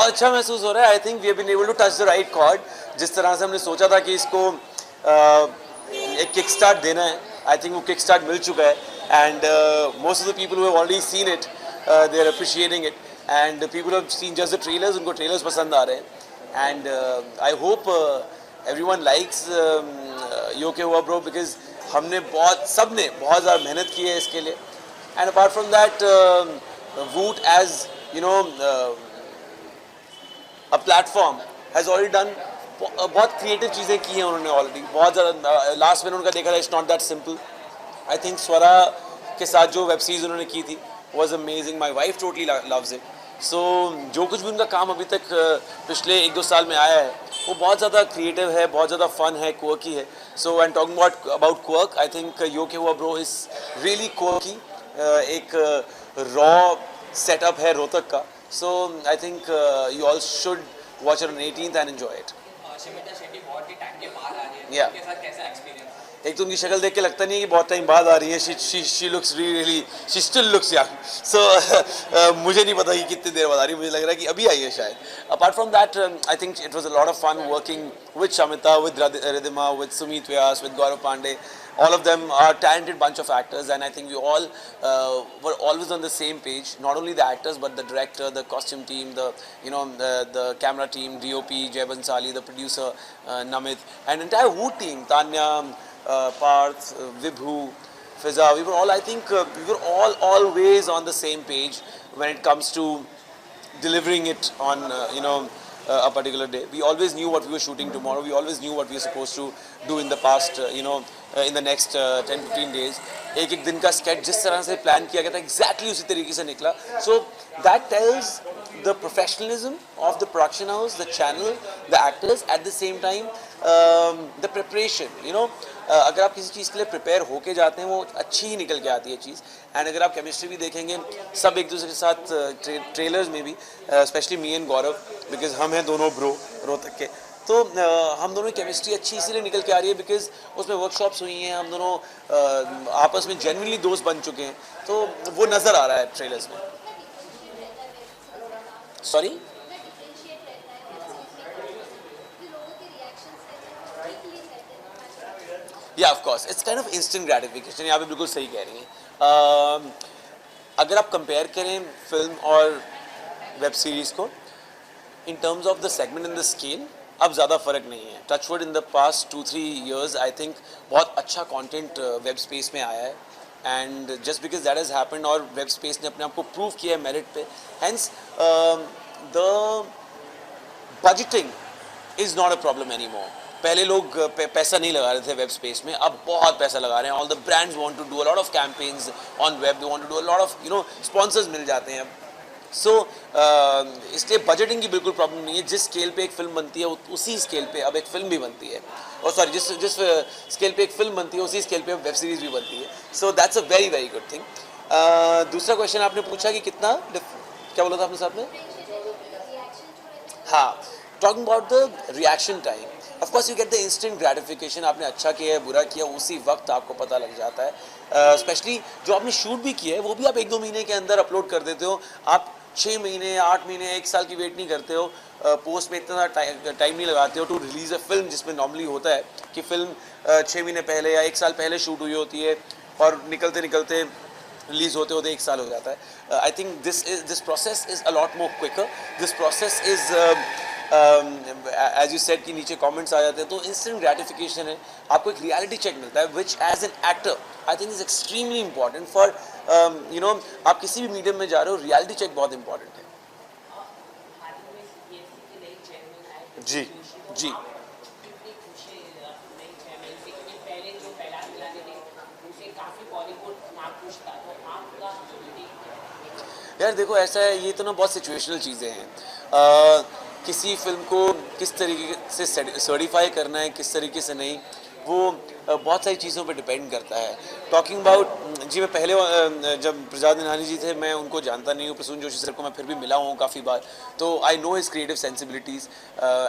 बहुत अच्छा महसूस हो रहा है. I think we have been able to touch the right chord. जिस तरह से हमने सोचा था कि इसको एक किक स्टार्ट देना है, आई थिंक वो किक स्टार्ट मिल चुका है. And most of the people who have already seen it, they are appreciating it. And people have seen just the trailers, उनको ट्रेलर्स पसंद आ रहे हैं. And I hope everyone likes Yo Ke Hua bro, because हमने सबने बहुत ज़्यादा मेहनत की है इसके लिए. And apart from that, Voot as you know a platform has already done, बहुत क्रिएटिव चीज़ें की हैं उन्होंने ऑलरेडी. बहुत ज़्यादा लास्ट में उनका देखा था, it's not that simple. I think Swara के साथ जो वेब सीरीज़ उन्होंने की थी was amazing. My wife totally loves it. So जो कुछ भी उनका काम अभी तक पिछले 1-2 साल में आया है वो बहुत ज़्यादा क्रिएटिव है, बहुत ज़्यादा फन है, क्वर्की है. So I am talking about quirk. I think Yo Ke Hua Bro is really quirky. एक रॉ सेटअप है रोहतक का. So I think you all should watch it on 18th and enjoy it. Shamita Shetty बहुत ही टाइम के बाद आ रही है, Yeah. उनके साथ कैसा एक्सपीरियंस? एक तो उनकी शक्ल देख के लगता नहीं है कि बहुत टाइम बाद आ रही है. She looks really, she still looks young. So मुझे नहीं पता कि कितनी देर बाद आ रही है. मुझे लग रहा है कि अभी आई है शायद. Apart from that, I think it was a lot of fun working with Shamita, with Ridhima, with Sumeet Vyas, with Gaurav Pandey. All of them are talented bunch of actors, and I think we all were always on the same page. Not only the actors, but the director, the costume team, the camera team, DOP Jay Bansali, the producer Namit, and entire Woo team, Tanya, Parth, Vibhu, Fiza. We were all, I think, we were all always on the same page when it comes to delivering it on a particular day. We always knew what we were shooting tomorrow. We always knew what we were supposed to do in the past, in the next 10-15 days. एक दिन का sketch जिस तरह से plan किया गया था exactly उसी तरीके से निकला. So that tells the professionalism of the production house, the channel, the actors, at the same time the preparation. अगर आप किसी चीज़ के लिए प्रिपेयर होके जाते हैं वो अच्छी ही निकल के आती है चीज़. एंड अगर आप केमिस्ट्री भी देखेंगे सब एक दूसरे के साथ ट्रेलर्स में भी, specially me and Gaurav, because हम हैं दोनों ब्रो रोहतक के. तो हम दोनों की केमिस्ट्री अच्छी इसीलिए निकल के आ रही है बिकॉज उसमें वर्कशॉप्स हुई हैं. हम दोनों आपस में जेन्युइनली दोस्त बन चुके हैं. तो वो नज़र आ रहा है ट्रेलर्स में. सॉरी, या of course it's kind of instant gratification. यहाँ पे बिल्कुल सही कह रही हैं. अगर आप कंपेयर करें फिल्म और वेब सीरीज़ को in terms of the segment and the scale, अब ज़्यादा फ़र्क नहीं है. Touchwood in the past 2-3 years I think बहुत अच्छा कंटेंट वेब स्पेस में आया है. And just because that has happened और वेब स्पेस ने अपने आप को प्रूव किया है मेरिट पे, hence the budgeting is not a problem any more. पहले लोग पैसा नहीं लगा रहे थे वेब स्पेस में, अब बहुत पैसा लगा रहे हैं. All the brands want to do a lot of campaigns on web, they want to do a lot of sponsors मिल जाते हैं. सो इसलिए बजटिंग की बिल्कुल प्रॉब्लम नहीं है. जिस स्केल पे एक फिल्म बनती है उसी स्केल पे अब एक फिल्म भी बनती है. और सॉरी, जिस स्केल पे एक फिल्म बनती है उसी स्केल पे अब वेब सीरीज़ भी बनती है. So that's a very very good thing. दूसरा क्वेश्चन आपने पूछा कि कितना, क्या बोला था आपने साथ में? हाँ, talking about the reaction time. Of course you get the instant gratification. आपने अच्छा किया है, बुरा किया, उसी वक्त आपको पता लग जाता है. स्पेशली जो आपने शूट भी किया है वो भी आप 1-2 महीने के अंदर अपलोड कर देते हो. आप 6 महीने, 8 महीने, 1 साल की वेट नहीं करते हो. पोस्ट में इतना टाइम नहीं लगाते हो टू रिलीज़ अ फिल्म, जिसमें नॉर्मली होता है कि फिल्म 6 महीने पहले या 1 साल पहले शूट हुई होती है और निकलते निकलते रिलीज़ होते होते 1 साल हो जाता है. I think this process is a lot more quicker. This process is as you said कि नीचे कमेंट्स आ जाते हैं तो इंस्टेंट ग्रेटिफिकेशन है. आपको एक रियलिटी चेक मिलता है which as an actor I think is extremely important for आप किसी भी मीडियम में जा रहे हो, रियलिटी चेक बहुत इंपॉर्टेंट है. जी जी. यार देखो ऐसा है, ये तो ना बहुत सिचुएशनल चीज़ें हैं. किसी फिल्म को किस तरीके से सर्टिफाई करना है, किस तरीके से नहीं, वो बहुत सारी चीज़ों पे डिपेंड करता है. टॉकिंग अबाउट जी, मैं पहले जब प्रजाद निहानी जी थे मैं उनको जानता नहीं हूँ. प्रसून जोशी सर को मैं फिर भी मिला हूँ काफ़ी बार, तो I know his creative sensibilities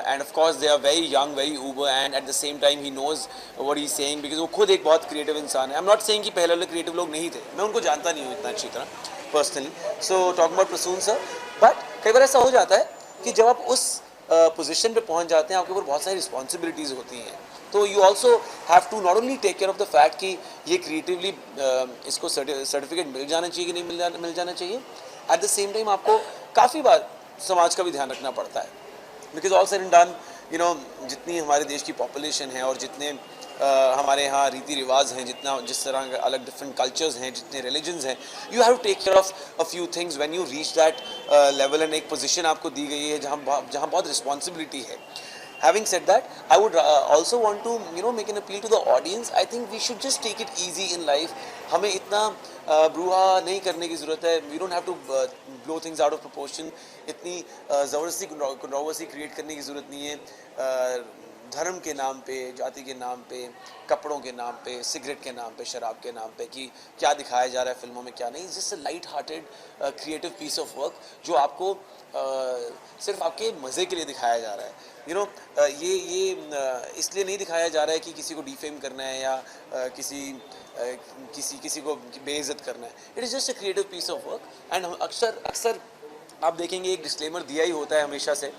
and of course they are very young, very uber, and at the same time he knows what he is saying because वो खुद एक बहुत क्रिएटिव इंसान है. आई एम नॉट सेइंग कि पहले वाले creative लोग नहीं थे, मैं उनको जानता नहीं हूँ इतना अच्छी तरह personally. So talking about Prasoon sir, but कई बार ऐसा हो जाता है कि जब आप उस पोजीशन पे पहुंच जाते हैं आपके ऊपर बहुत सारी रिस्पॉन्सिबिलिटीज़ होती हैं, तो you also have to not only take care of the fact कि ये क्रिएटिवली इसको सर्टिफिकेट मिल जाना चाहिए कि नहीं मिल जाना चाहिए, एट द सेम टाइम आपको काफ़ी बार समाज का भी ध्यान रखना पड़ता है, because all said and done you know जितनी हमारे देश की पॉपुलेशन है और जितने हमारे यहाँ रीति रिवाज हैं, जिस तरह के अलग डिफरेंट कल्चर्स हैं, जितने रिलीजन्स हैं, you have to take care of a few things when you reach that level and एक पोजीशन आपको दी गई है जहाँ बहुत रिस्पॉन्सिबिलिटी है. Having said that, I would also want to make an appeal to the audience. I think we should just take it easy in life. हमें इतना ब्रूहा नहीं करने की ज़रूरत है. We don't have to blow things out of proportion. इतनी ज़बरदस्ती controversy create करने की ज़रूरत नहीं है. धर्म के नाम पे, जाति के नाम पे, कपड़ों के नाम पे, सिगरेट के नाम पे, शराब के नाम पे कि क्या दिखाया जा रहा है फिल्मों में क्या नहीं. Just a light hearted creative piece of work जो आपको सिर्फ आपके मज़े के लिए दिखाया जा रहा है. ये इसलिए नहीं दिखाया जा रहा है कि किसी को डिफेम करना है या किसी को बेइज्जत करना है. It is just a creative piece of work. And अक्सर आप देखेंगे एक डिस्क्लेमर दिया ही होता है हमेशा से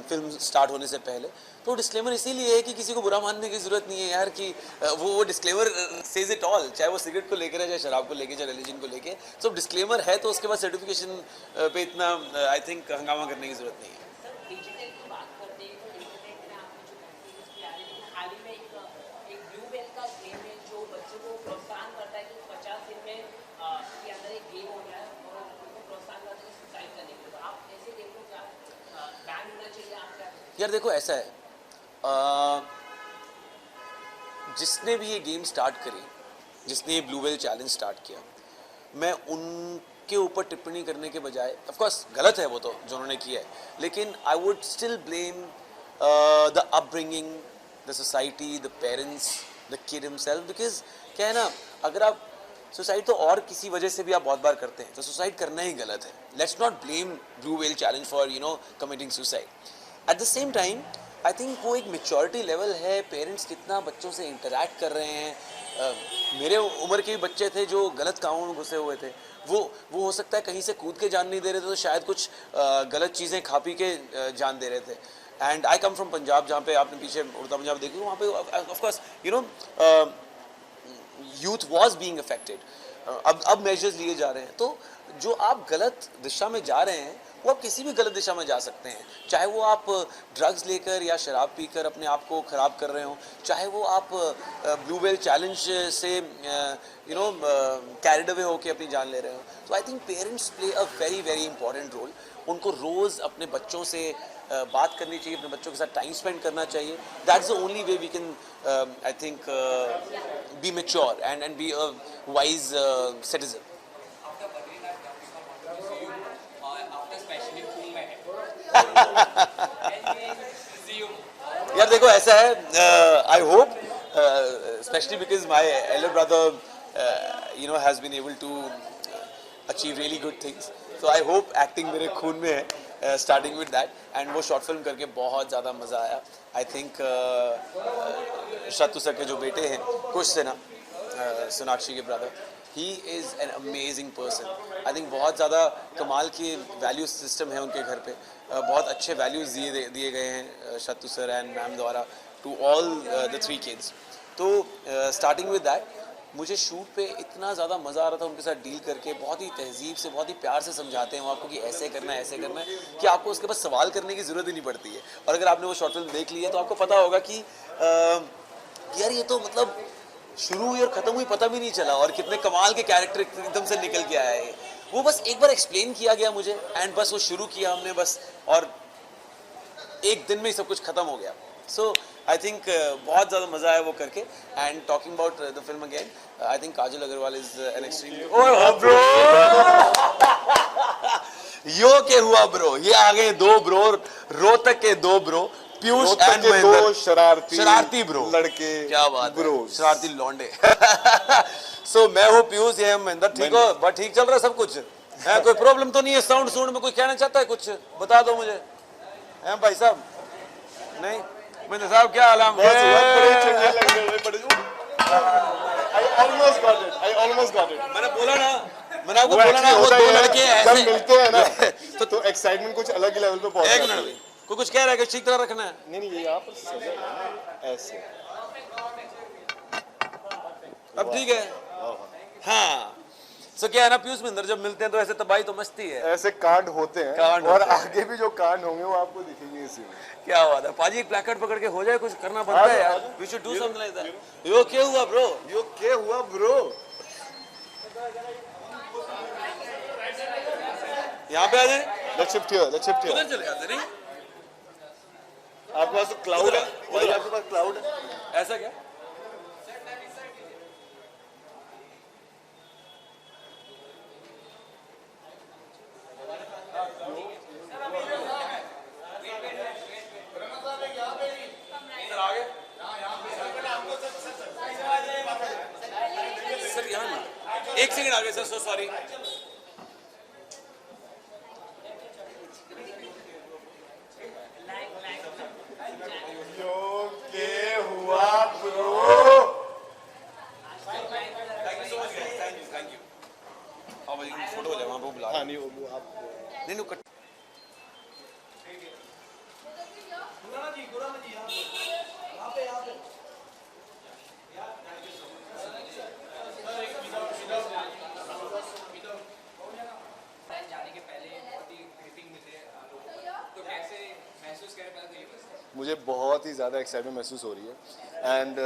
फिल्म स्टार्ट होने से पहले. तो डिस्क्लेमर इसीलिए है कि किसी को बुरा मानने की ज़रूरत नहीं है यार, कि वो डिस्क्लेमर सेज इट ऑल, चाहे वो सिगरेट को लेकर है, चाहे शराब को लेकर, चाहे रिलीजन को लेकर. तो डिस्क्लेमर है तो उसके बाद सर्टिफिकेशन पे इतना आई थिंक हंगामा करने की ज़रूरत नहीं है. डिजिटल की बात करते हैं तो इंटरनेट ने आपको जो कंट्रीज किया है, लेकिन हाल ही में एक ब्लू व्हेल का गेम है जो बच्चों को प्रोत्साहन करता है कि 50 दिन में के अंदर एक गेम हो गया है और उनको प्रोत्साहन करता है सुसाइड करने के लिए. तो आप ऐसे गेम को क्या बैन होना चाहिए, आप क्या? यार देखो ऐसा है, जिसने भी ये गेम स्टार्ट करी, जिसने ये ब्लू व्हेल चैलेंज स्टार्ट किया, मैं उनके ऊपर टिप्पणी करने के बजाय, ऑफ कोर्स गलत है वो तो जो उन्होंने किया है, लेकिन I would still blame the upbringing, the society, the parents, the kid himself. Because क्या है ना, अगर आप सुसाइड तो और किसी वजह से भी आप बहुत बार करते हैं, तो सुसाइड करना ही गलत है. Let's not blame blue whale challenge for committing suicide. Eight the same time I think वो एक मेच्योरिटी लेवल है, पेरेंट्स कितना बच्चों से इंटरैक्ट कर रहे हैं. मेरे उम्र के भी बच्चे थे जो गलत कामों में घुसे हुए थे, वो हो सकता है कहीं से कूद के जान नहीं दे रहे थे, तो शायद कुछ गलत चीज़ें खा पी के जान दे रहे थे. And I come from Punjab, जहाँ पे आपने पीछे उड़ता पंजाब देखी, वहाँ पे of course youth was being affected. अब मेजर्स लिए जा रहे हैं. तो जो आप गलत दिशा में जा रहे हैं वो आप किसी भी गलत दिशा में जा सकते हैं, चाहे वो आप ड्रग्स लेकर या शराब पीकर अपने आप को ख़राब कर रहे हो, चाहे वो आप ब्लू व्हेल चैलेंज से कैरिड अवे होकर अपनी जान ले रहे हो. तो I think parents play a very very important role. उनको रोज़ अपने बच्चों से बात करनी चाहिए, अपने बच्चों के साथ टाइम स्पेंड करना चाहिए. That's the only way we can I think be mature and be a wise citizen. यार देखो ऐसा है, I hope specially because my elder brother has been able to achieve really good things, so I hope acting मेरे खून में है, starting with that. And वो short film करके बहुत ज़्यादा मज़ा आया. आई थिंक शत्रु सर के जो बेटे हैं कुछ से ना, सोनाक्षी के brother, he is an amazing person. I think बहुत ज़्यादा कमाल की वैल्यू सिस्टम है उनके घर पे. बहुत अच्छे वैल्यूज़ दिए गए हैं शत्रु सर एंड मैम द्वारा टू ऑल द 3 किड्स. तो स्टार्टिंग विद दैट मुझे शूट पे इतना ज़्यादा मज़ा आ रहा था उनके साथ डील करके. बहुत ही तहजीब से, बहुत ही प्यार से समझाते हैं वो आपको कि ऐसे करना है, ऐसे करना है, कि आपको उसके बाद सवाल करने की ज़रूरत ही नहीं पड़ती है. और अगर आपने वो शॉर्ट फिल्म देख ली है तो आपको पता होगा कि यार ये तो मतलब शुरू हुई और ख़त्म हुई पता भी नहीं चला, और कितने कमाल के कैरेक्टर एकदम से निकल के आया है. वो बस एक बार एक्सप्लेन किया गया मुझे एंड बस वो शुरू किया हमने बस, और एक दिन में ही सब कुछ ख़त्म हो गया. सो आई थिंक बहुत ज़्यादा मज़ा आया वो करके. And talking about the film again, I think Kajal Aggarwal is an extremely bro Yo Ke Hua bro. ये आ गए 2 ब्रो, रोहतक के 2 ब्रो, पीयूष एंड महेंद्र, शरारती ब्रो लड़के. क्या बात ब्रो, शरारती लौंडे. सो मैं हूँ पीयूष, ये महेंद्र. ठीक हो? बट ठीक चल रहा है सब कुछ है? कोई प्रॉब्लम तो नहीं है? साउंड में कोई कहना चाहता है कुछ? बता दो मुझे. हैं भाई साहब? नहीं महेंद्र साहब क्या हाल है? I almost got it. मैंने बोला ना मैंने आपको वो बोला ना, actually वो होता दो ही है, लड़के जब ऐसे मिलते हैं ना तो एक्साइटमेंट कुछ अलग ही लेवल पे पहुंच एक जाती है। मिनट, कोई कुछ कह रहा है कि ठीक तरह रखना है। नहीं नहीं, ये यहाँ पर सजा है ना, ऐसे। अब ठीक है। हाँ, सो क्या है ना पीयूष मिंदर, जब मिलते हैं तो ऐसे तबाही तो मस्ती है। ऐसे कांड होते हैं कांड और होते हैं। आगे भी जो कांड होंगे वो आपको दिखेंगे इसी में। क्या बात है पाजी, एक प्लेकार्ड पकड़ के हो जाए, कुछ करना बनता है यार। We should do something like that. Yo Kya Hua bro? Yo Kya Hua bro? यहाँ पे आ जाए, let's shift here, let's shift उधर हियर। चले जाते नहीं? आपके पास तो क्लाउड है, उधर भाई आपके पास क्लाउड है। ऐसा क्या? सर यहाँ ना, एक सेकंड आगे sir, so sorry. Yo Kya Hua bro? Thank you. हाँ भाई फोटो हो जाए वहाँ पे बुला। हाँ नहीं, वो आप नहीं नहीं कट। जाने के पहले बहुत ही ब्रीफिंग मिलती है लोगों को, तो कैसे महसूस कर पहले तो ये बताइए। मुझे बहुत ही ज़्यादा एक्साइटमेंट महसूस हो रही है and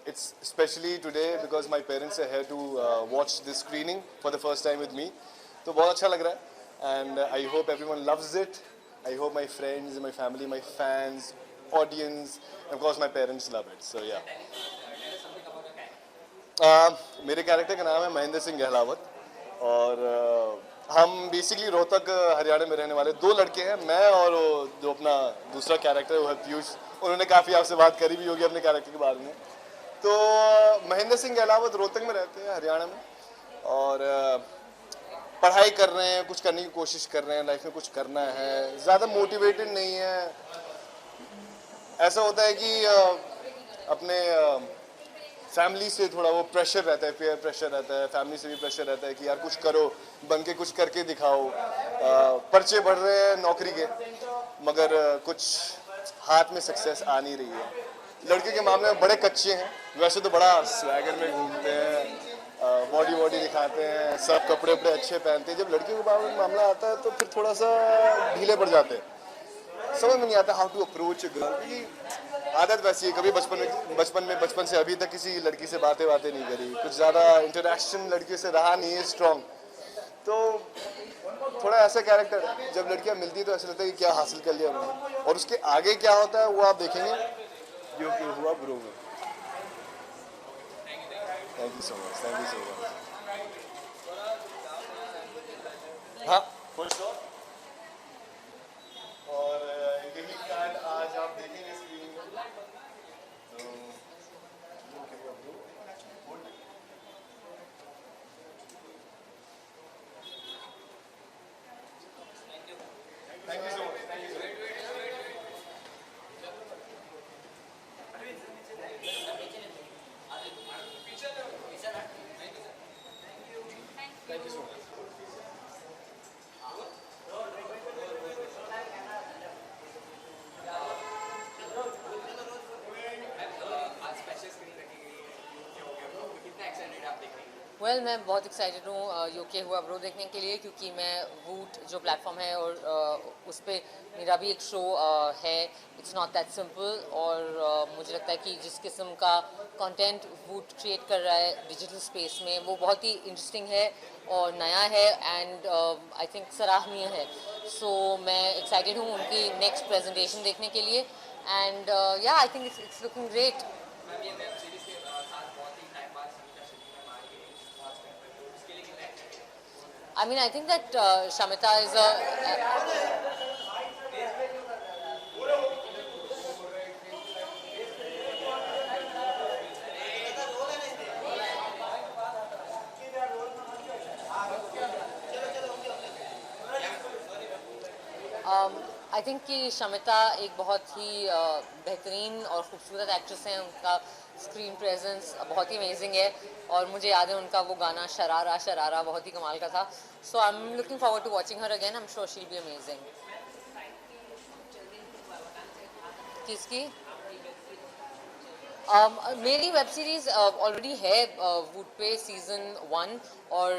it's specially today because my parents are here to watch this screening for the first time with me. तो बहुत अच्छा लग रहा है and I hope everyone loves it. I hope my friends, my family, my fans, audience, of course my parents love it. So yeah मेरे character का नाम है महेंद्र सिंह गहलावत और हम बेसिकली रोहतक हरियाणा में रहने वाले दो लड़के हैं। मैं और जो अपना दूसरा कैरेक्टर है वो है पीयूष। उन्होंने काफ़ी आपसे बात करी भी होगी अपने कैरेक्टर के बारे में। तो महेंद्र सिंह गहलावत रोहतक में रहते हैं हरियाणा में और पढ़ाई कर रहे हैं, कुछ करने की कोशिश कर रहे हैं, लाइफ में कुछ करना है, ज़्यादा मोटिवेटेड नहीं है। ऐसा होता है कि अपने फैमिली से थोड़ा वो प्रेशर रहता है, पीयर प्रेशर रहता है, फैमिली से भी प्रेशर रहता है कि यार कुछ करो, बन के कुछ करके दिखाओ। पर्चे बढ़ रहे हैं नौकरी के, मगर कुछ हाथ में सक्सेस आ नहीं रही है। लड़के के मामले में बड़े कच्चे हैं, वैसे तो बड़ा स्वैगर में घूमते हैं, बॉडी वॉडी दिखाते हैं, सब कपड़े वपड़े अच्छे पहनते हैं। जब लड़के के मामला आता है तो फिर थोड़ा सा ढीले पड़ जाते हैं, समझ में नहीं आता how to approach a girl. क्योंकि आदत वैसी है, कभी बचपन से अभी तक किसी लड़की से बातें नहीं करी, कुछ ज़्यादा इंटरेक्शन लड़की से रहा नहीं है स्ट्रॉन्ग। तो थोड़ा ऐसा कैरेक्टर है, जब लड़कियां मिलती है तो ऐसा लगता है कि क्या हासिल कर लिया हमने, और उसके आगे क्या होता है वो आप देखेंगे। जो कि हुआ ब्रो में। Thank you so much, thank you so much. हाँ फॉर श्योर। और यही कार्ड आज आप देखेंगे स्क्रीन में। Thank you so much, thank you so much. Thank you so much. Well मैं बहुत एक्साइटेड हूँ यूके हुआ ब्रो देखने के लिए, क्योंकि मैं वूट जो प्लेटफॉर्म है और उस पर मेरा भी एक शो है, इट्स नॉट दैट सिंपल। और मुझे लगता है कि जिस किस्म का कंटेंट वूट क्रिएट कर रहा है डिजिटल स्पेस में, वो बहुत ही इंटरेस्टिंग है और नया है एंड आई थिंक सराहनीय है। सो मैं एक्साइटेड हूँ उनकी नेक्स्ट प्रेजेंटेशन देखने के लिए एंड या I think it's looking great. I mean, I think that Shamita is a. I think कि शमिता एक बहुत ही बेहतरीन और ख़ूबसूरत एक्ट्रेस हैं. उनका स्क्रीन प्रेजेंस बहुत ही अमेजिंग है और मुझे याद है उनका वो गाना शरारा शरारा बहुत ही कमाल का था. So I am looking forward to watching her again. I am sure she will be amazing. किसकी? मेरी वेब सीरीज़ ऑलरेडी है वूट पे सीज़न 1 और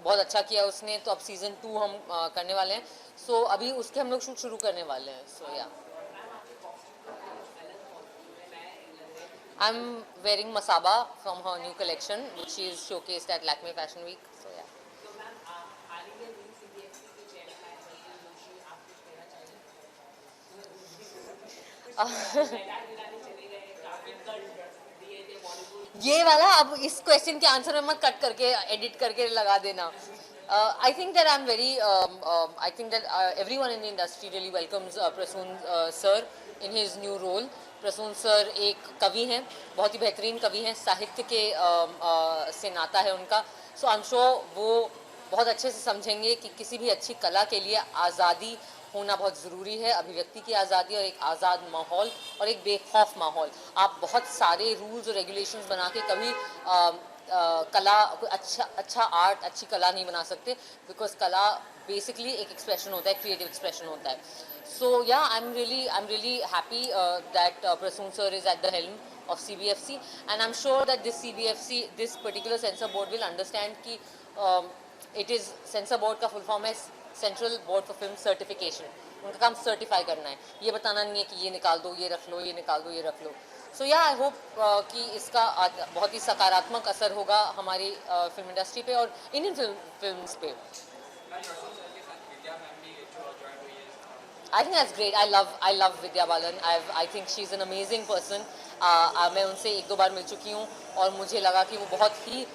बहुत अच्छा किया उसने. तो अब सीज़न 2 हम करने वाले हैं. सो अभी उसके हम लोग शूट शुरू करने वाले हैं. So yeah I am wearing Masaba from her new collection which she is showcased at Lakme fashion week. So yeah ये वाला अब इस क्वेश्चन के आंसर में मत कट करके एडिट करके लगा देना. I think that I'm very I think that everyone in the industry really welcomes Prasoon sir in his new role. Prasoon sir एक कवि हैं, बहुत ही बेहतरीन कवि हैं, साहित्य के से नाता है उनका. सो आई एम श्योर वो बहुत अच्छे से समझेंगे कि किसी भी अच्छी कला के लिए आज़ादी होना बहुत ज़रूरी है. अभिव्यक्ति की आज़ादी और एक आज़ाद माहौल और एक बेखौफ माहौल. आप बहुत सारे रूल्स और रेगुलेशंस बना के कभी कला अच्छा आर्ट अच्छी कला नहीं बना सकते. बिकॉज कला बेसिकली एक एक्सप्रेशन होता है, क्रिएटिव एक्सप्रेशन होता है. So yeah, I'm really happy that Prasoon sir is at the helm of CBFC, and I'm sure that this particular censor board will understand कि it is censor board का full form है Central Board for Film Certification. उनका काम certify करना है, ये बताना नहीं है कि ये निकाल दो, ये रख लो, ये निकाल दो, ये रख लो. सो या आई होप कि इसका बहुत ही सकारात्मक असर होगा हमारी फिल्म इंडस्ट्री पे और इंडियन फिल्म्स पे. I think that's great. I love Vidya Balan. I think she's an amazing person. मैं उनसे एक दो बार मिल चुकी हूँ और मुझे लगा कि वो बहुत ही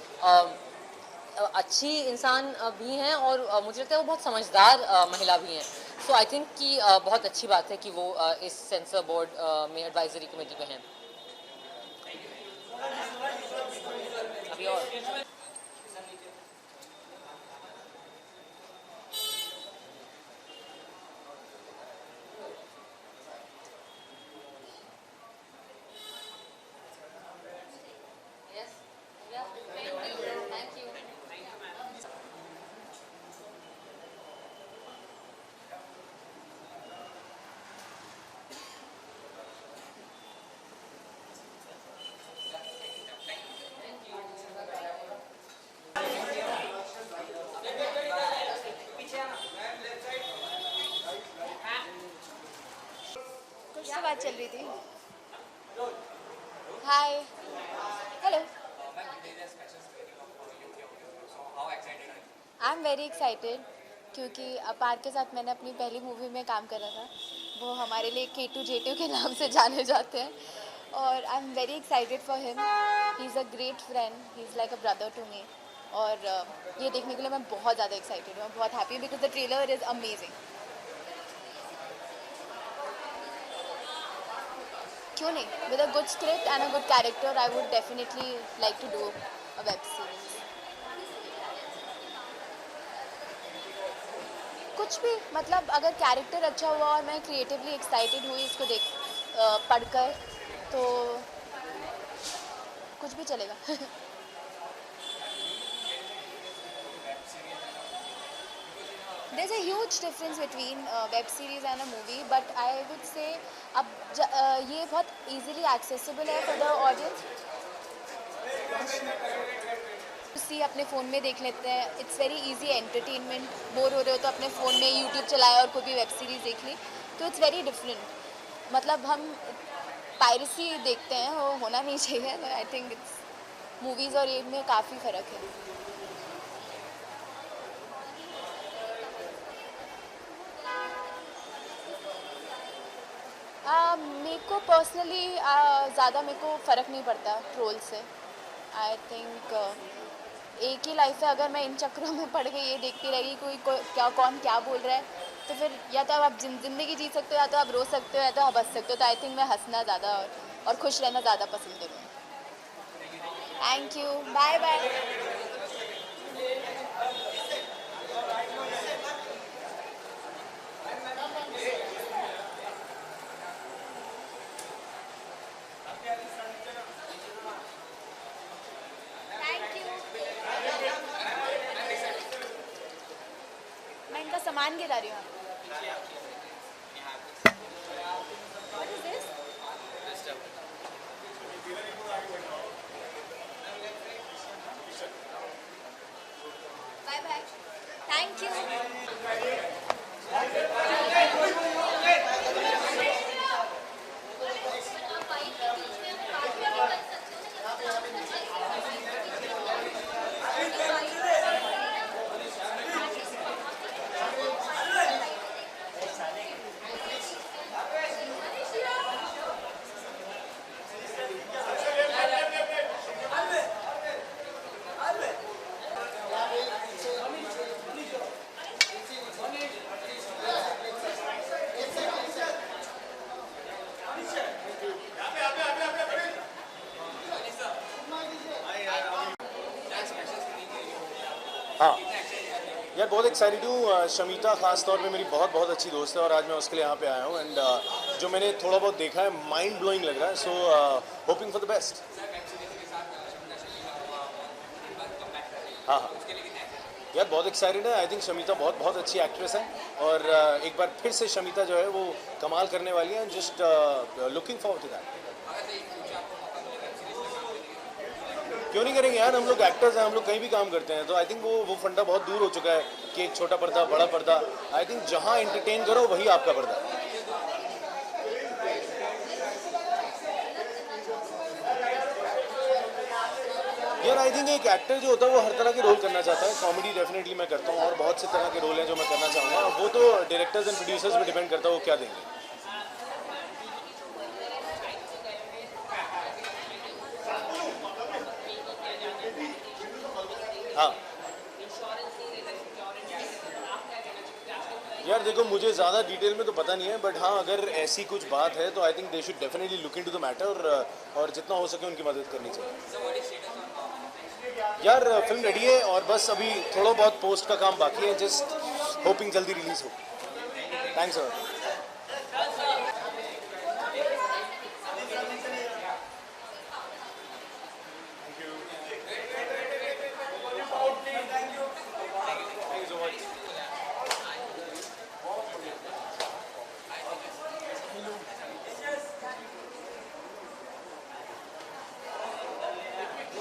अच्छी इंसान भी हैं और मुझे लगता है वो बहुत समझदार महिला भी हैं. सो आई थिंक कि बहुत अच्छी बात है कि वो इस सेंसर बोर्ड में एडवाइजरी कमेटी पे हैं. अभी और बात चल रही थी. Hi hello. I am very excited क्योंकि अपार के साथ मैंने अपनी पहली मूवी में काम करा था. वो हमारे लिए K2J2 के नाम से जाने जाते हैं और I am very excited for him. He is a great friend, he is like a brother to me. और ये देखने के लिए मैं बहुत ज़्यादा एक्साइटेड हूँ, बहुत happy because the trailer is amazing. क्यों नहीं? With a good script and a good character I would definitely like to do a web series. कुछ भी, मतलब अगर कैरेक्टर अच्छा हुआ और मैं क्रिएटिवली एक्साइटेड हुई इसको देख पढ़कर तो कुछ भी चलेगा. There's a huge difference between web series and a movie, but I would say अब ये बहुत easily accessible है for the audience. उसी अपने फ़ोन में देख लेते हैं. It's very easy entertainment. Bore हो रहे हो तो अपने फ़ोन में YouTube चलाया और कोई भी वेब सीरीज़ देख ली. तो it's very different. मतलब हम पायरेसी देखते हैं, वो होना नहीं चाहिए. I think it's मूवीज़ और ये में काफ़ी फ़र्क है. मेरे को पर्सनली ज़्यादा मेरे को फ़र्क नहीं पड़ता ट्रोल से. आई थिंक एक ही लाइफ है, अगर मैं इन चक्करों में पड़ गई ये देखती रहेगी कोई कौन क्या बोल रहा है, तो फिर या तो आप ज़िंदगी जी सकते हो, या तो आप रो सकते हो, या तो आप हंस सकते हो. तो आई थिंक मैं हंसना ज़्यादा और खुश रहना ज़्यादा पसंद करूँगी. Thank you. Bye bye. गिरा रही हूँ बाय बाय थैंक यू हाँ यार बहुत एक्साइटेड हूँ। शमीता खास तौर पे मेरी बहुत बहुत अच्छी दोस्त है और आज मैं उसके लिए यहाँ पे आया हूँ एंड जो मैंने थोड़ा बहुत देखा है माइंड ब्लोइंग लग रहा है, सो होपिंग फॉर द बेस्ट। हाँ हाँ यार बहुत एक्साइटेड है। आई थिंक शमीता बहुत बहुत अच्छी एक्ट्रेस है और एक बार फिर से शमीता जो है वो कमाल करने वाली है। Just looking forward to that. क्यों नहीं करेंगे यार, हम लोग एक्टर्स हैं, हम लोग कहीं भी काम करते हैं, तो आई थिंक वो फंडा बहुत दूर हो चुका है कि एक छोटा पर्दा बड़ा पर्दा। आई थिंक जहाँ एंटरटेन करो वही आपका पर्दा। यार आई थिंक एक एक्टर जो होता है वो हर तरह के रोल करना चाहता है। कॉमेडी डेफिनेटली मैं करता हूँ और बहुत से तरह के रोल हैं जो मैं करना चाहूँगा। अब वो तो डायरेक्टर्स एंड प्रोड्यूसर्स पे डिपेंड करता है वो क्या देंगे। हाँ यार देखो मुझे ज़्यादा डिटेल में तो पता नहीं है, बट हाँ अगर ऐसी कुछ बात है तो I think they should definitely look into the matter और जितना हो सके उनकी मदद करनी चाहिए। यार फिल्म रेडी है और बस अभी थोड़ा बहुत पोस्ट का काम बाकी है। जस्ट होपिंग जल्दी रिलीज हो। Thanks sir.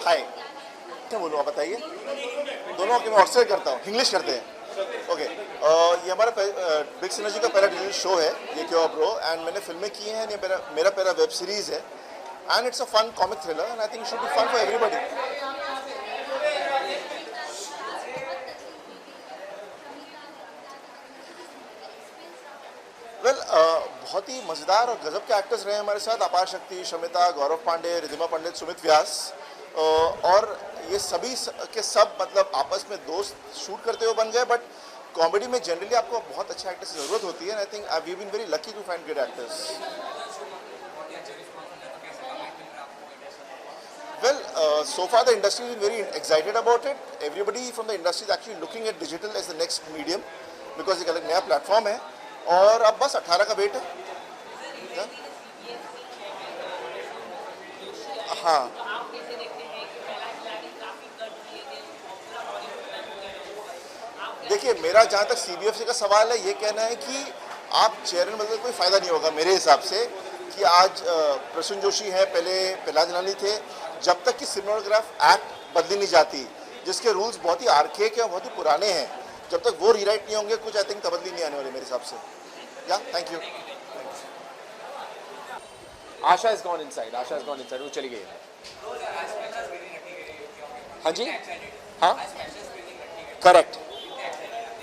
हाय क्या बोलूँ आप बताइए। दोनों के मैं ऑक्सफोर्ड करता हूँ, इंग्लिश करते हैं। ओके ये हमारा बिग सिनर्जी का पहला टेलीविजन शो है ये क्यों ब्रो, एंड मैंने फिल्में की हैं। ये मेरा पहला वेब सीरीज़ है and it's a fun comic thriller and I think should be fun for everybody. Well बहुत ही मज़ेदार और गजब के एक्टर्स रहे हैं हमारे साथ। अपार शक्ति, शमिता, गौरव पांडे, रिधिमा पंडित, सुमित व्यास और ये सभी के सब मतलब आपस में दोस्त शूट करते हुए बन गए। बट कॉमेडी में जनरली आपको बहुत अच्छे एक्टर्स की ज़रूरत होती है। I think we been very lucky to find great actors. Well so far the industry is very excited about it. Everybody from the industry is actually looking at digital as the next medium because एक अलग नया platform है और अब बस 18 का wait है। हाँ देखिए मेरा जहाँ तक CBFC का सवाल है ये कहना है कि आप चेयरमैन बदल कोई फ़ायदा नहीं होगा मेरे हिसाब से कि आज प्रसून जोशी है, पहले प्रहलाद जनानी थे। जब तक कि सिनेमाटोग्राफ एक्ट बदली नहीं जाती जिसके रूल्स बहुत ही आर्केक हैं, बहुत ही पुराने हैं, जब तक वो रीराइट नहीं होंगे कुछ आई थिंक तब्दीली नहीं आने वाली मेरे हिसाब से। या thank you. Asha has gone inside. Asha has gone inside. वो चली गई है। हाँ जी हाँ करेक्ट।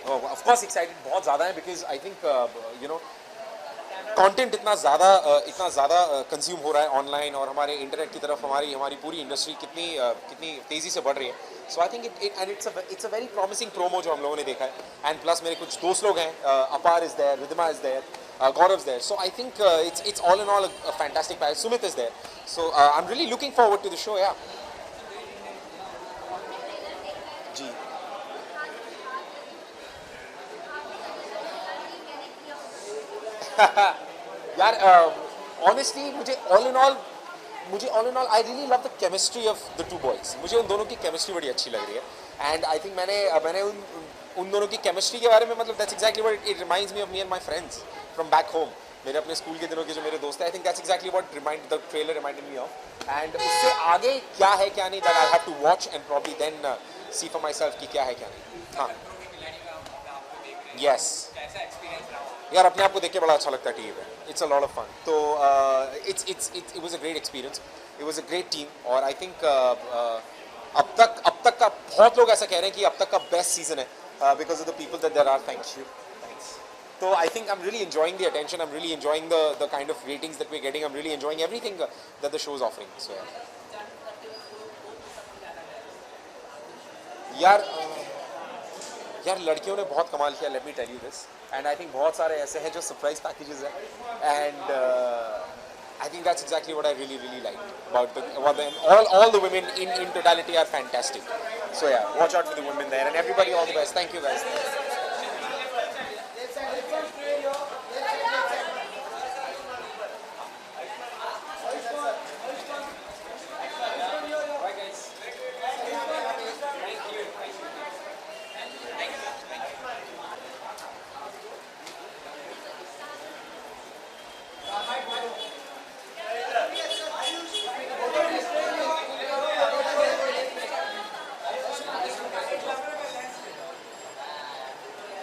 ऑफ कोर्स एक्साइटेड बहुत ज़्यादा है because I think you know content इतना ज़्यादा कंज्यूम हो रहा है ऑनलाइन और हमारे इंटरनेट की तरफ हमारी पूरी इंडस्ट्री कितनी तेज़ी से बढ़ रही है। So I think it's a very promising promo जो हम लोगों ने देखा है। एंड प्लस मेरे कुछ दोस्त लोग हैं, Apar is there, Ridhima is there, Gaurav's there. So I think it's all in all a fantastic package. Sumit is there. So I'm really looking forward to the show. Yeah. जी यार honestly मुझे all in all I really love the chemistry of the two boys. मुझे उन दोनों की chemistry बड़ी अच्छी लग रही है. And I think मैंने उन दोनों की केमिस्ट्री के बारे में मतलब that's exactly what it reminds me of me and my friends from back home. मेरे अपने स्कूल के दिनों के जो मेरे दोस्त हैं, I think that's exactly what remind the trailer reminded me of. And उससे आगे क्या है क्या नहीं, that I have to watch and probably then see for myself कि क्या है क्या नहीं. हाँ, यस, यार अपने आप को देख के बड़ा अच्छा लगता है टीवी पे. It's a lot of fun. तो it was a great experience, it was a great team. और आई थिंक अब तक का बहुत लोग ऐसा कह रहे हैं कि अब तक का बेस्ट सीजन है because of the people that there are. Thank you. So I think I'm really enjoying the attention. I'm really enjoying the kind of ratings that we're getting. I'm really enjoying everything that the show is offering. So यार लड़कियों ने बहुत कमाल किया. Let me tell you this. And I think बहुत सारे ऐसे हैं जो surprise packages हैं. And I think that's exactly what I really liked about them. All the women in totality are fantastic. So yeah, watch out for the women there. And everybody, all the best. Thank you guys.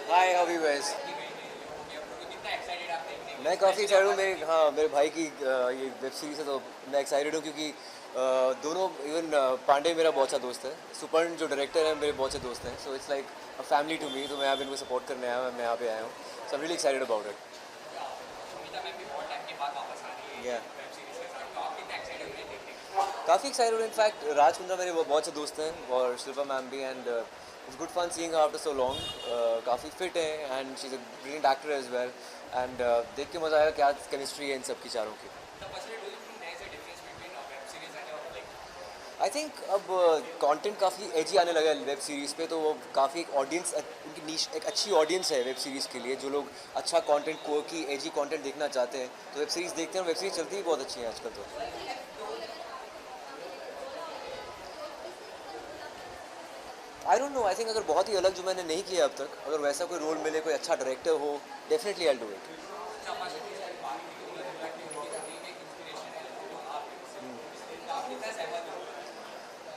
Hi, how you guys? मैं काफ़ी excited हूँ. मेरे भाई की ये web series है तो मैं एक्साइटेड हूँ क्योंकि दोनों इवन पांडे मेरा बहुत अच्छा दोस्त है, सुपर्ण जो डायरेक्टर है मेरे बहुत अच्छे दोस्त हैं. So it's like a family to me. तो मैं अब इनको सपोर्ट करने आया हूँ, मैं यहाँ पे आया हूँ. So I am really excited about it. काफ़ी एक्साइटेड हूँ. इनफैक्ट राज कुंद्रा मेरे बहुत अच्छे दोस्त हैं और शिल्पा मैम भी. And it's good fun seeing her after so long. काफ़ी फिट है and she is a brilliant actor as well. एंड देख के मज़ा आया क्या केमिस्ट्री है इन सब की चारों की. आई थिंक अब कंटेंट काफ़ी एजी आने लगा है वेब सीरीज़ पे. तो वो काफ़ी एक ऑडियंस, उनकी नीश एक अच्छी ऑडियंस है वेब सीरीज़ के लिए. जो लोग अच्छा कंटेंट को की एजी कंटेंट देखना चाहते हैं तो वेब सीरीज़ देखते हैं. और वेब सीरीज़ चलती भी बहुत अच्छी है आजकल. तो I don't know. I think अगर बहुत ही अलग जो मैंने नहीं किया अब तक, अगर वैसा कोई रोल मिले, कोई अच्छा डायरेक्टर हो, definitely I will do it.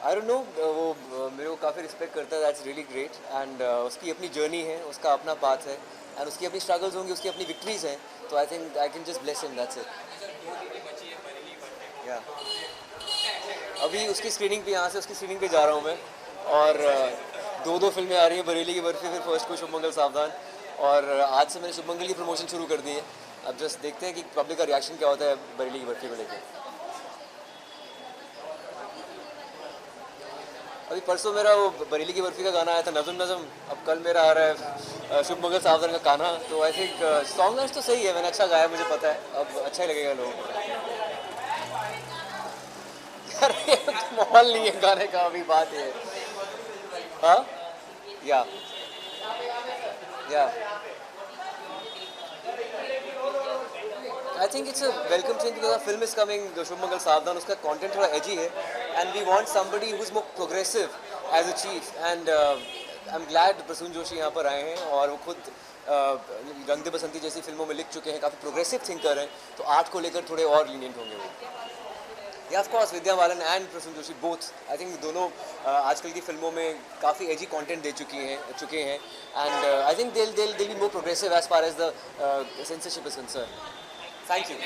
I don't know. वो मेरे को काफ़ी रिस्पेक्ट करता है. That's really great. एंड उसकी अपनी जर्नी है, उसका अपना पाथ है एंड उसकी अपनी स्ट्रगल्स होंगी, उसकी अपनी विक्ट्रीज हैं. तो I think I can just bless him. That's it. या अभी उसकी स्क्रीनिंग पे, यहाँ से उसकी स्क्रीनिंग पे जा रहा हूँ मैं. और दो फिल्में आ रही हैं, बरेली की बर्फी, फिर फर्स्ट को शुभ मंगल सावधान. और आज से मैंने शुभ मंगल की प्रमोशन शुरू कर दी है. अब जस्ट देखते हैं कि पब्लिक का रिएक्शन क्या होता है बरेली की बर्फी को लेकर. अभी परसों मेरा वो बरेली की बर्फी का गाना आया था नज़म नज़म. अब कल मेरा आ रहा है शुभ मंगल सावधान का गाना. तो आई थिंक सॉन्ग लाइन्स तो सही है, मैंने अच्छा गाया, मुझे पता है. अब अच्छा ही लगेगा लोगों को. माहौल नहीं है गाने का, अभी बात है. हाँ, yeah I think it's a welcome thing because film is coming. Shubh Mangal Saavdhan, उसका कंटेंट थोड़ा एजी है and we want somebody who is more progressive as a chief. And I am glad Prasoon Joshi यहाँ पर आए हैं और वो खुद रंग दे बसंती जैसी फिल्मों में लिख चुके हैं, काफ़ी प्रोग्रेसिव थिंकर हैं. तो आर्ट को लेकर थोड़े और लीनियंट होंगे वो. या of course Vidya Balan and Prasoon Joshi both. I think दोनों आजकल की फिल्मों में काफ़ी एजी कंटेंट दे चुके हैं. And I think they'll be more progressive as far as the censorship is concerned. Thank you.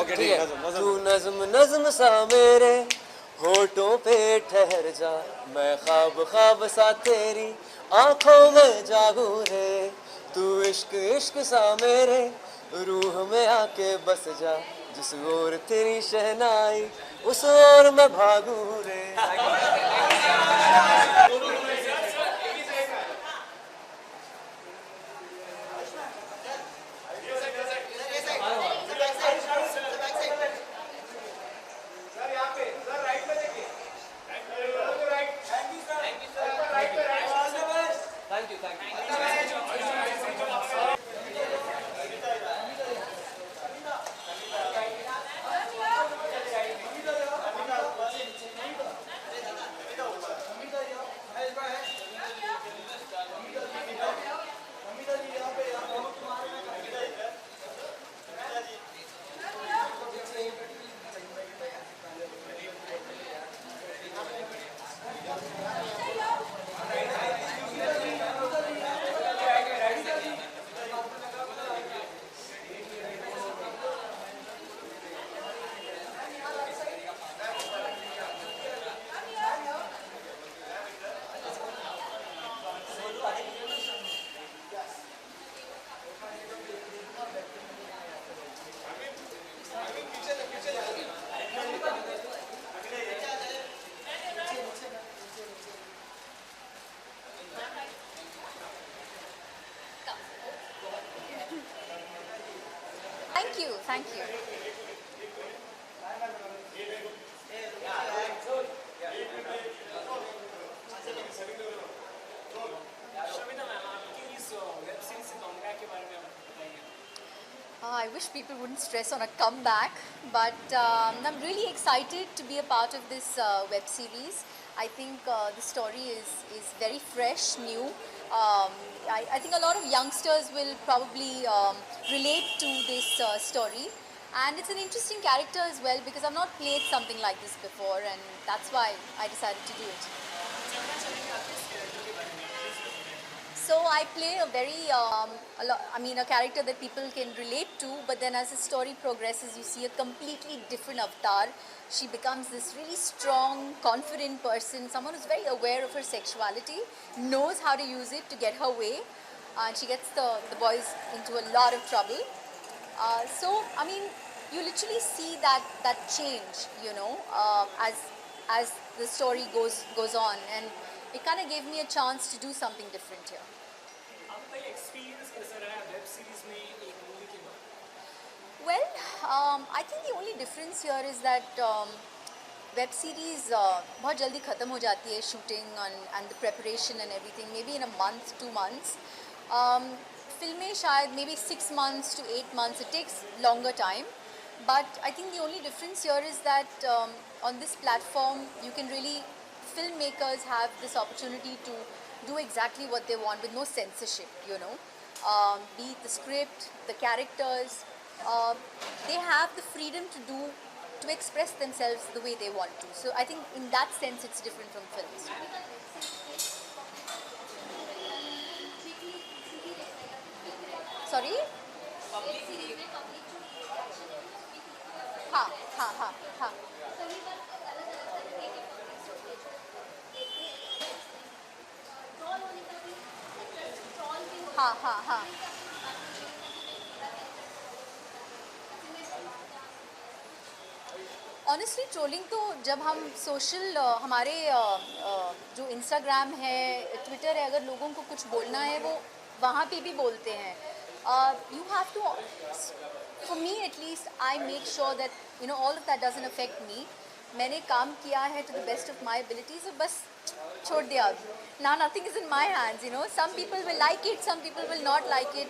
Okay ठीक ठीक है। है, तू नज़्म नज़्म सा मेरे होठों पे ठहर जा, मैं ख्वाब ख्वाब सा तेरी आंखों में जागूं रे। तू इश्क इश्क सा मेरे रूह में आके बस जा, जिस ओर तेरी शहनाई उस ओर मैं भागूं रे। Thank you, thank you. Thank you, thank you. I wish people wouldn't stress on a comeback, but I'm really excited to be a part of this web series. I think the story is very fresh, new. I think a lot of youngsters will probably relate to this story. And it's an interesting character as well because I've not played something like this before, and that's why I decided to do it. So I play a very, a character that people can relate to, but then as the story progresses, you see a completely different avatar. She becomes this really strong, confident person, someone who's very aware of her sexuality, knows how to use it to get her way, and she gets the boys into a lot of trouble. You literally see that change, as the story goes on, and it kind of gave me a chance to do something different here. Well, I think the only difference here is that web series बहुत जल्दी ख़त्म हो जाती है shooting and the preparation and everything, maybe in a month, 2 months. फिल्में शायद maybe 6 months to 8 months, it takes longer time. But I think the only difference here is that on this platform, you can really, filmmakers have this opportunity to do exactly what they want with no censorship, be it the script, the characters. They have the freedom to express themselves the way they want to. So I think in that sense it's different from films. Sorry? हाँ हाँ हाँ हाँ हाँ हाँ हाँ honestly trolling तो जब हम सोशल हमारे जो इंस्टाग्राम है, ट्विटर है, अगर लोगों को कुछ बोलना है वो वहाँ पे भी बोलते हैं. You have to, for me at least, I make sure that all of that doesn't affect me. मैंने काम किया है to the best of my abilities, और बस छोड़ दिया. now nothing is in my hands. Some people will like it, some people will not like it,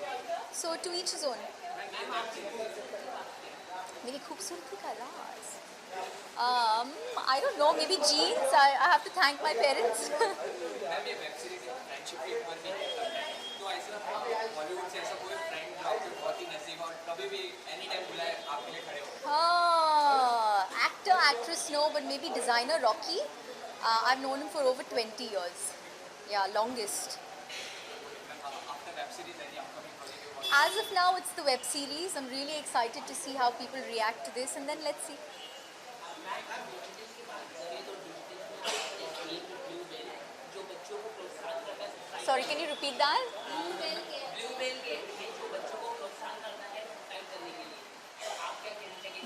so to each his own. मेरी खूबसूरती का राज, I don't know, maybe genes. I have to thank my parents. Actor, actress, no, but maybe designer Rocky. I've known him for over 20 years. Yeah, longest. As of now, it's the web series. I'm really excited to see how people react to this, and then let's see. Sorry, can you repeat that?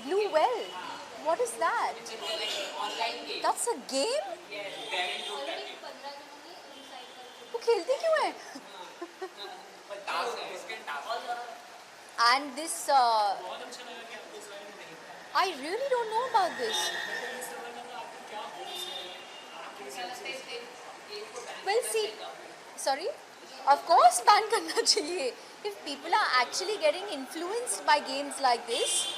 Blue Whale? What is that? That's a game? वो खेलते क्यों हैं? And this, I really don't know about this. Well, see, sorry? Of course ban करना चाहिए. If people are actually getting influenced by games like this,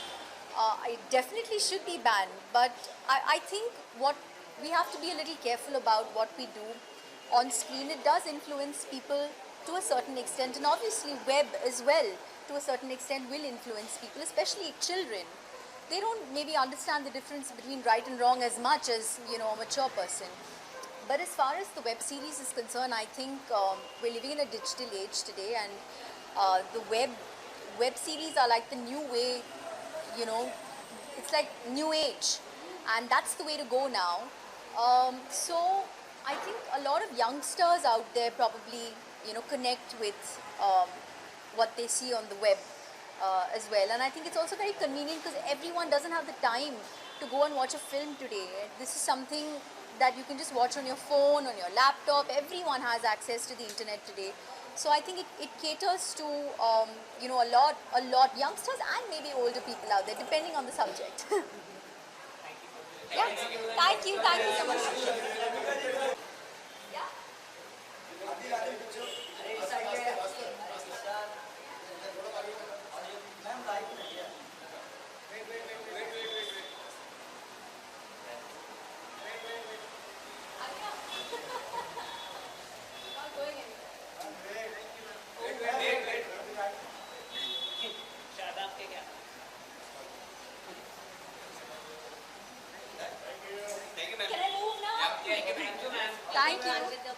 it definitely should be banned. But I think what we have to be a little careful about what we do on screen. It does influence people to a certain extent, and obviously web as well to a certain extent will influence people, especially children. They don't maybe understand the difference between right and wrong as much as, you know, a mature person. But as far as the web series is concerned, I think we're living in a digital age today, and the web series are like the new way, you know, it's like new age, and that's the way to go now. So I think a lot of youngsters out there probably, you know, connect with what they see on the web as well. And I think it's also very convenient because everyone doesn't have the time to go and watch a film today. This is something that you can just watch on your phone, on your laptop. Everyone has access to the internet today. So I think it caters to, you know, a lot youngsters and maybe older people out there, depending on the subject. Yeah, thank you so much. Thank you.